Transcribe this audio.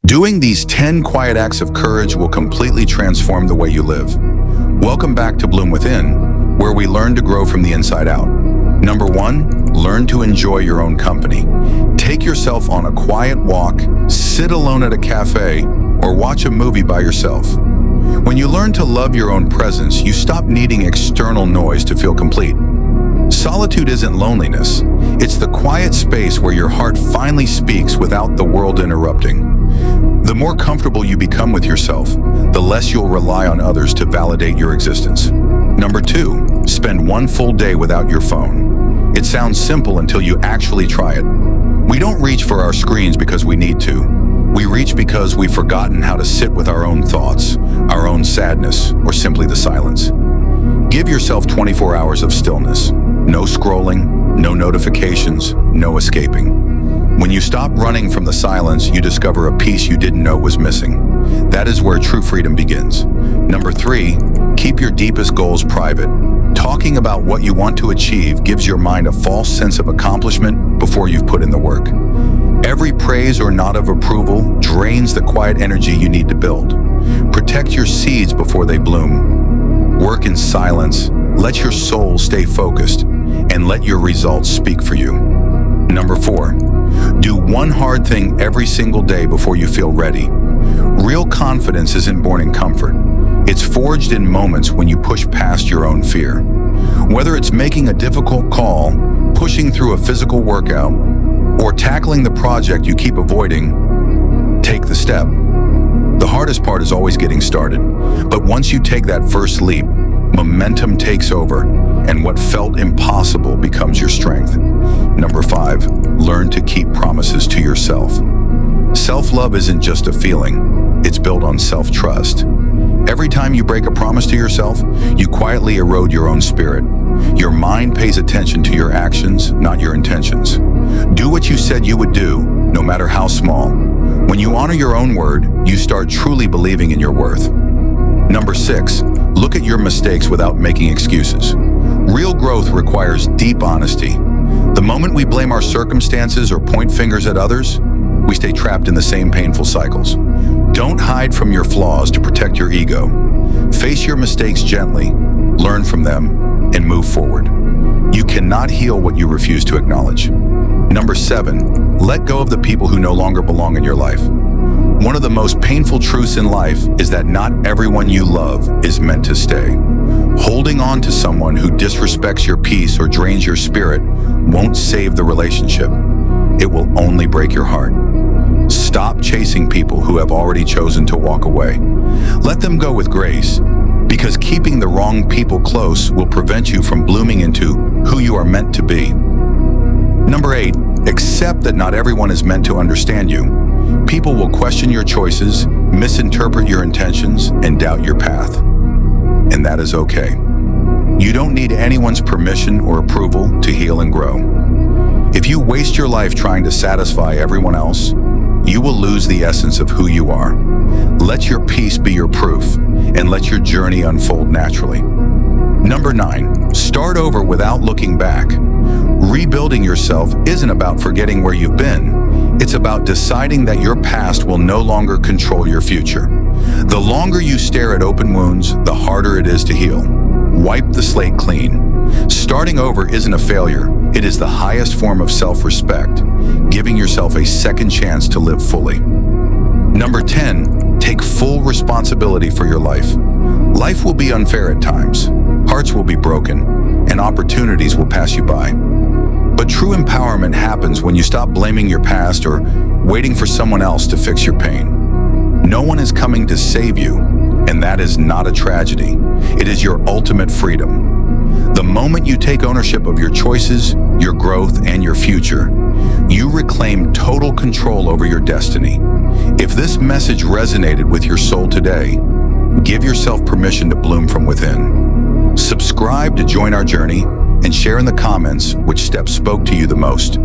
Doing these 10 quiet acts of courage will completely transform the way you live. Welcome back to Bloom Within, where we learn to grow from the inside out. Number 1, learn to enjoy your own company. Take yourself on a quiet walk, sit alone at a cafe, or watch a movie by yourself. When you learn to love your own presence, you stop needing external noise to feel complete. Solitude isn't loneliness. It's the quiet space where your heart finally speaks without the world interrupting. The more comfortable you become with yourself, the less you'll rely on others to validate your existence. Number 2, spend one full day without your phone. It sounds simple until you actually try it. We don't reach for our screens because we need to. We reach because we've forgotten how to sit with our own thoughts, our own sadness, or simply the silence. Give yourself 24 hours of stillness. No scrolling, no notifications, no escaping. When you stop running from the silence, you discover a piece you didn't know was missing. That is where true freedom begins. Number 3, keep your deepest goals private. Talking about what you want to achieve gives your mind a false sense of accomplishment before you've put in the work. Every praise or nod of approval drains the quiet energy you need to build. Protect your seeds before they bloom. Work in silence, let your soul stay focused, and let your results speak for you. Number 4, do one hard thing every single day before you feel ready. Real confidence isn't born in comfort. It's forged in moments when you push past your own fear. Whether it's making a difficult call, pushing through a physical workout, or tackling the project you keep avoiding, take the step. The hardest part is always getting started, but once you take that first leap, momentum takes over, and what felt impossible becomes your strength. Number 5, learn to keep promises to yourself. Self-love isn't just a feeling, it's built on self-trust. Every time you break a promise to yourself, you quietly erode your own spirit. Your mind pays attention to your actions, not your intentions. Do what you said you would do, no matter how small. When you honor your own word, you start truly believing in your worth. Number 6, look at your mistakes without making excuses. Real growth requires deep honesty. The moment we blame our circumstances or point fingers at others, we stay trapped in the same painful cycles. Don't hide from your flaws to protect your ego. Face your mistakes gently, learn from them, and move forward. You cannot heal what you refuse to acknowledge. Number 7, let go of the people who no longer belong in your life. One of the most painful truths in life is that not everyone you love is meant to stay. Holding on to someone who disrespects your peace or drains your spirit won't save the relationship. It will only break your heart. Stop chasing people who have already chosen to walk away. Let them go with grace, because keeping the wrong people close will prevent you from blooming into who you are meant to be. Number 8, accept that not everyone is meant to understand you. People will question your choices, misinterpret your intentions, and doubt your path. And that is okay. You don't need anyone's permission or approval to heal and grow. If you waste your life trying to satisfy everyone else, you will lose the essence of who you are. Let your peace be your proof, and let your journey unfold naturally. Number 9, start over without looking back. Rebuilding yourself isn't about forgetting where you've been. It's about deciding that your past will no longer control your future. The longer you stare at open wounds, the harder it is to heal. Wipe the slate clean. Starting over isn't a failure. It is the highest form of self-respect, giving yourself a second chance to live fully. Number 10, take full responsibility for your life. Life will be unfair at times. Hearts will be broken, and opportunities will pass you by. But true empowerment happens when you stop blaming your past or waiting for someone else to fix your pain. No one is coming to save you, and that is not a tragedy. It is your ultimate freedom. The moment you take ownership of your choices, your growth, and your future, you reclaim total control over your destiny. If this message resonated with your soul today, give yourself permission to bloom from within. Subscribe to join our journey, and share in the comments which steps spoke to you the most.